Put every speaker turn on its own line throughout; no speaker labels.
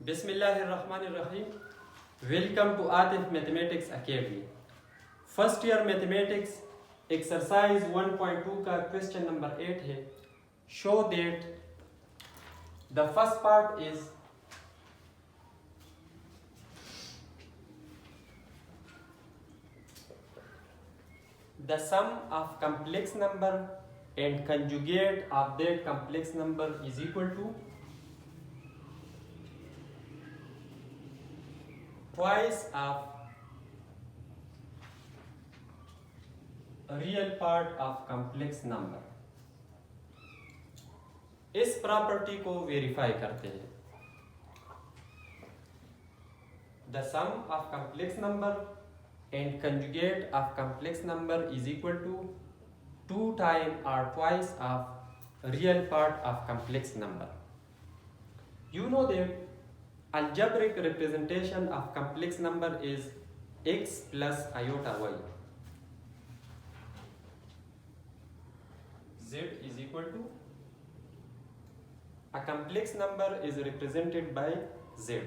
Bismillahirrahmanirrahim. Welcome to Atif Mathematics Academy. First year mathematics exercise 1.2 का question number 8 है. Show that the first part is the sum of complex number and conjugate of that complex number is equal to twice of real part of complex number. इस property को verify करते हैं. The sum of complex number and conjugate of complex number is equal to 2 times or twice of real part of complex number. You know that algebraic representation of complex number is x plus iota y. Z is equal to a complex number is represented by z.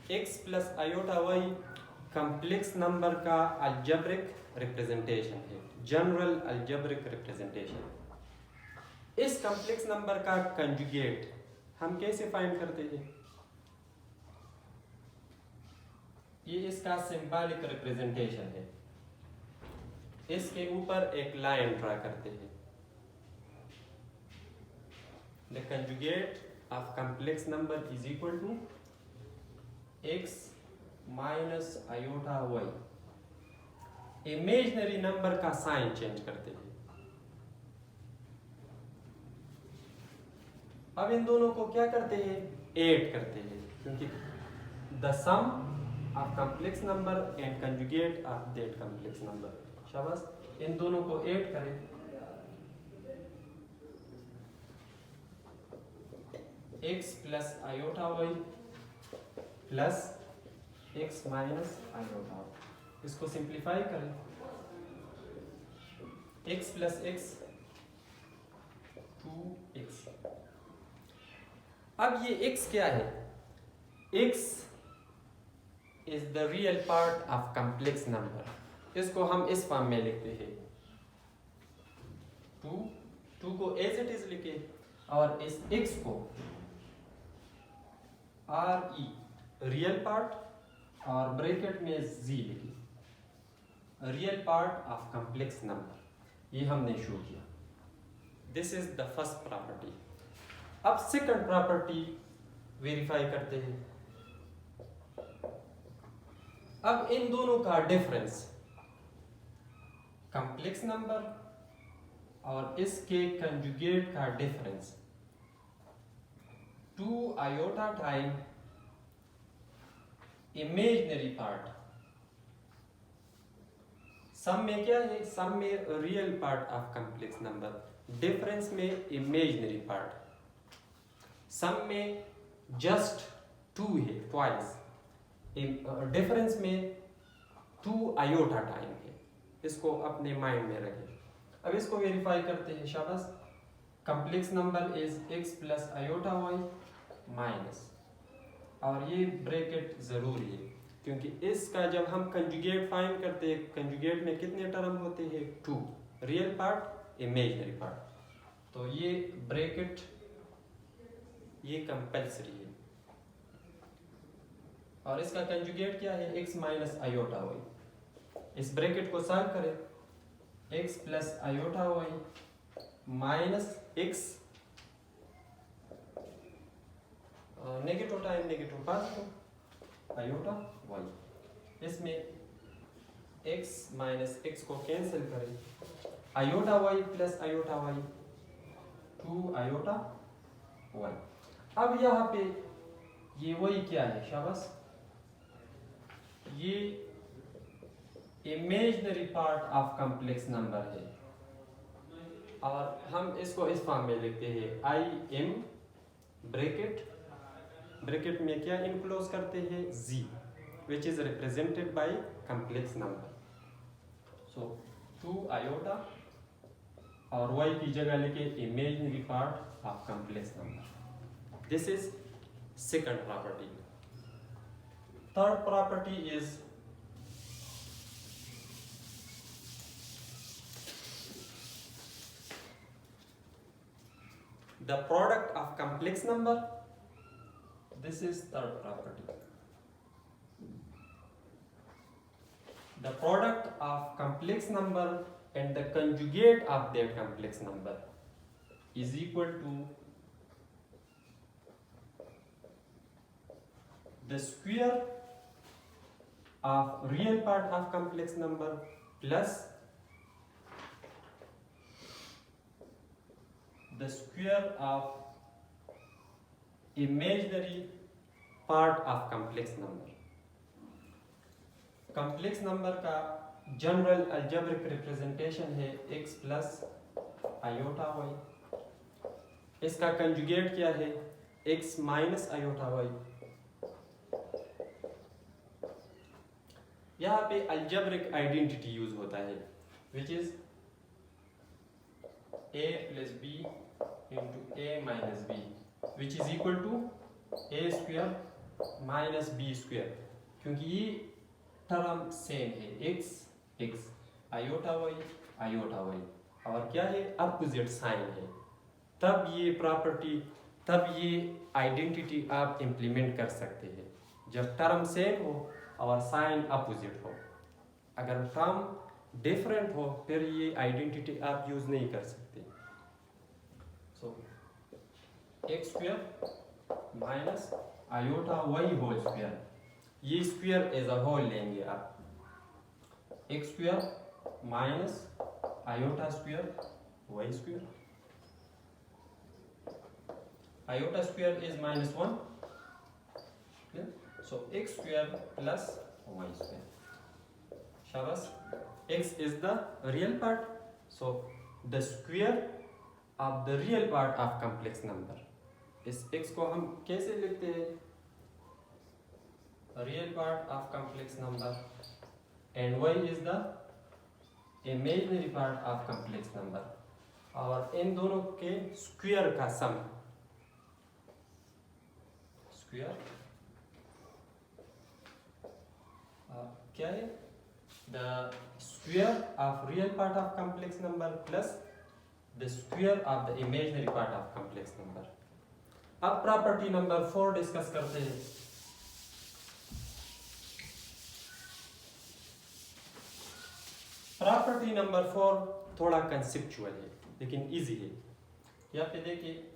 x plus iota y complex number का algebraic representation है, general algebraic representation. इस complex number का conjugate हम कैसे find करते हैं? ये इसका symbolic representation है. इसके ऊपर एक लाइन ड्रा करते हैं. The conjugate of complex number is equal to x minus iota y. Imaginary number का साइन चेंज करते हैं. अब इन दोनों को क्या करते हैं? ऐड करते हैं, क्योंकि the sum of complex number and conjugate of that complex number. शाबाश. इन दोनों को ऐड करें. x plus iota y plus x minus iota y. इसको सिंप्लीफाई करें. x plus x 2x. अब ये x क्या है? x is the real part of complex number. इसको हम इस फॉर्म में लिखते हैं. 2 को as it is लिखे और इस x को re रियल पार्ट और ब्रैकेट में z लिखी. Real part of complex number. ये हमने शो किया. This is the first property. अब सेकंड प्रॉपर्टी वेरीफाई करते हैं. अब इन दोनों का डिफरेंस कॉम्प्लेक्स नंबर और इसके कंजुगेट का difference 2 iota time imaginary part. Sum में क्या है? सम में real part of complex number, difference में इमेजिनरी पार्ट. सम में जस्ट 2 है, ट्वाइस. डिफरेंस में 2 आयोटा टाइम है. इसको अपने माइंड में रखें. अब इसको वेरीफाई करते हैं. शाबाश. Complex number is x plus iota y minus, और ये ब्रैकेट जरूरी है, क्योंकि इसका जब हम कंजुगेट फाइंड करते हैं, कंजुगेट में कितने टर्म होते हैं? 2. Real part, imaginary part. तो ये ब्रैकेट ये कंपल्सरी है. और इसका कंजुगेट क्या है? x minus iota y. इस ब्रैकेट को सॉल्व करें. x plus iota y minus x negative time negative positive iota y. इसमें x माइनस x को कैंसिल करें. Iota y plus iota y 2 iota y. अब यहाँ पे ये वाई क्या है? शाबाश. ये imaginary part of complex number है, और हम इसको इस फॉर्म में लिखते हैं. आई एम ब्रैकेट, ब्रैकेट में क्या इनक्लोज करते हैं? z, which is represented by complex number. So 2 iota और y की जगह लिखे imaginary part of complex number. This is second property. Third property is the product of complex number. This is third property. The product of complex number and the conjugate of their complex number is equal to the square of real part of complex number plus the square of imaginary part of complex number. complex number का general algebraic representation है x plus iota y. इसका conjugate क्या है x minus iota y. यहाँ पे algebraic identity use होता है which is a plus b into a minus b which is equal to a square minus b square, क्योंकि ये टर्म सेम है x x आयोटा y और क्या है अपोजिट साइन है. तब ये प्रॉपर्टी तब ये आइडेंटिटी आप इम्प्लीमेंट कर सकते हैं जब टर्म सेम हो और साइन अपोजिट हो. अगर टर्म डिफरेंट हो फिर ये आइडेंटिटी आप यूज नहीं कर सकते. So X square minus iota Y whole square, ये स्क्वायर एज अ होल लेंगे आप. X square minus iota square Y square. Iota square is minus 1. So x square plus y square. Shabash. X is the real part. So the square of the real part of complex number. इस x को हम कैसे लिखते हैं? Real part of complex number and y is the imaginary part of complex number. और इन दोनों के square का सम स्क्वायर क्या है the square of real part of complex number plus the square of the imaginary part of complex number. अब property number 4 discuss करते हैं. Property number 4 थोड़ा कंसेप्चुअल है लेकिन इजी है. यहाँ पे देखिए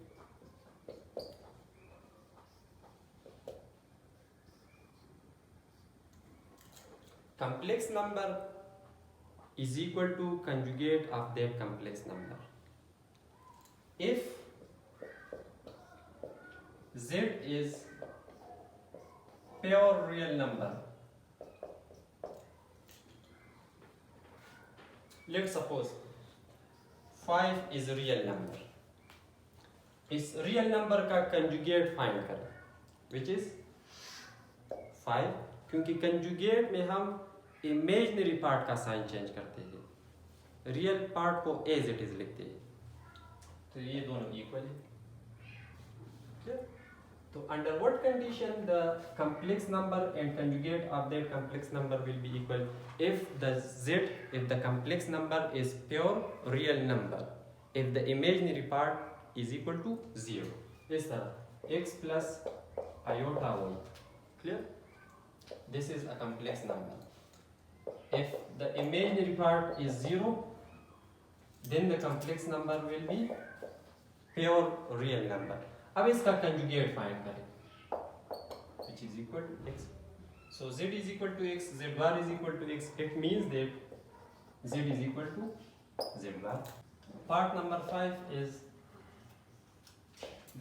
complex number is equal to conjugate of that complex number. If z is pure real number, let's suppose 5 is a real number. इस real number का conjugate find करें which is 5, क्योंकि conjugate में हम इमेजिनरी पार्ट का sign change करते हैं, real part को एज इट इज लिखते हैं. तो ये दोनों इक्वल है. तो under what condition the complex number and conjugate of that complex number will B equal if the complex number is pure real number, if the imaginary part is equal to 0. इस तरह x plus iota y. Clear? This is a complex number. If the imaginary part is 0, then the complex number will be pure real number. अब इसका conjugate find करें which is equal to x. So z is equal to x, z bar is equal to x. It means that z is equal to z bar. Part number 5 is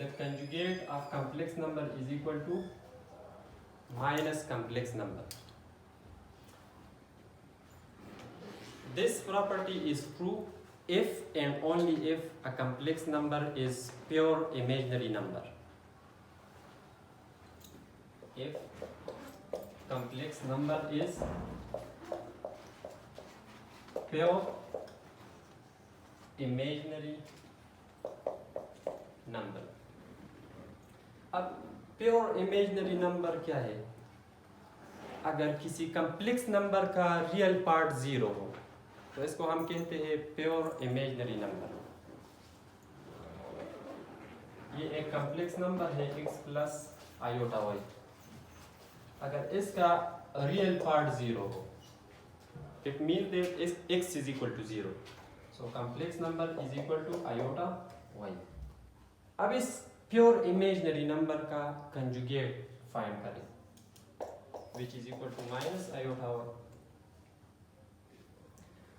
the conjugate of complex number is equal to minus complex number. This property is true if and only if a complex number is pure imaginary number. If complex number is pure imaginary number. अब pure imaginary number क्या है? अगर किसी complex number का real part zero हो तो इसको हम कहते हैं प्योर इमेजिनरी नंबर। ये एक कम्प्लेक्स नंबर है x प्लस आयोटा y। अगर इसका रियल पार्ट जीरो हो, it mean that x is equal to zero, so complex number is equal to iota y। अब इस प्योर इमेजिनरी नंबर का conjugate find करें, which is equal to minus iota y।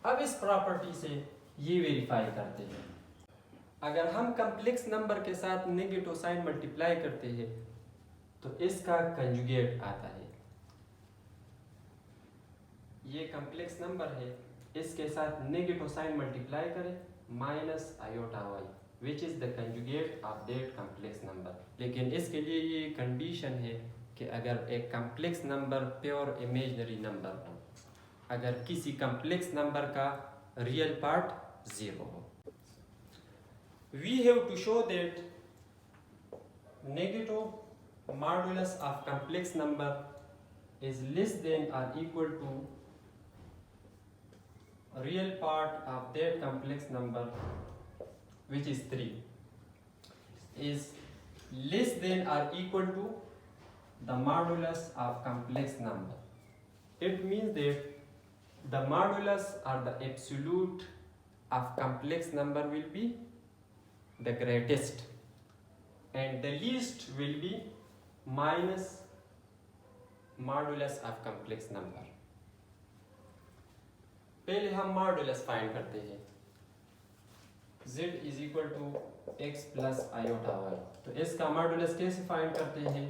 अब इस property से ये verify करते हैं, अगर हम कम्प्लेक्स नंबर के साथ नेगेटिव साइन मल्टीप्लाई करते हैं तो इसका कंजुगेट आता है। ये कम्प्लेक्स नंबर है, इसके साथ नेगेटिव साइन मल्टीप्लाई करें minus iota y, which is the conjugate of that complex number. लेकिन इसके लिए ये कंडीशन है कि अगर एक complex number pure imaginary number हो, अगर किसी कम्प्लेक्स नंबर का रियल पार्ट जीरो हो। We have to show that negative modulus of complex number is less than or equal to real part of that complex number, which is 3, is less than or equal to the modulus of complex number. It means that the modulus or the absolute of complex number will be the greatest and the least will be minus modulus of complex number। पहले हम modulus find करते हैं, z is equal to x plus iota y। तो इसका modulus कैसे find करते हैं?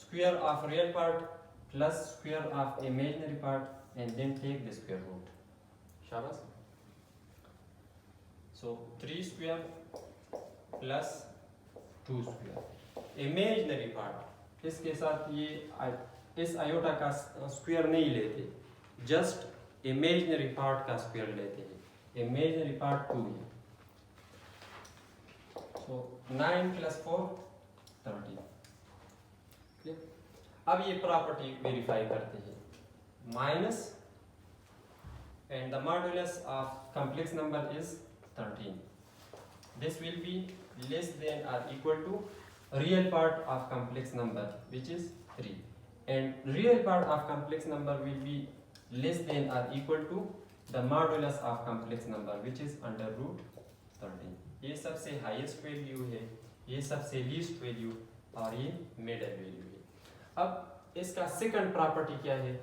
Square of real part plus square of imaginary part and then take the square root. शाबाश। So 3 square plus 2 square। Imaginary part इसके साथ ये इस आयोटा का स्क्वायर नहीं लेते, जस्ट इमेजिनरी पार्ट का स्क्वायर लेते हैं। इमेजिनरी पार्ट 2 है, सो 9 plus 4 13। अब ये प्रॉपर्टी वेरीफाई करते हैं, minus and the modulus of complex number is 13। This will be less than or equal to real part of complex number, which is 3, and real part of complex number will be less than or equal to the modulus of complex number, which is under root 13। ये सबसे highest value है, ये सबसे least value और ये middle value है। अब इसका सेकंड प्रॉपर्टी क्या है?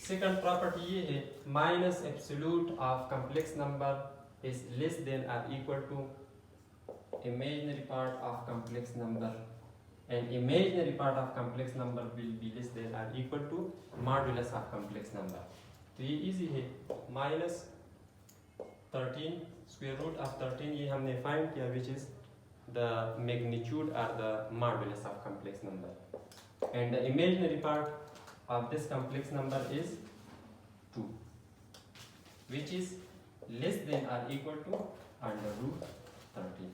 सेकंड प्रॉपर्टी ये है, minus absolute of complex number is less than और equal to imaginary part of complex number and imaginary part of complex number will be less than और equal to modulus of complex number. तो ये easy है, minus 13 square root of 13 ये हमने find किया, विच is the magnitude और the modulus of complex number, and the imaginary part of this complex number is 2, which is less than or equal to under root 13।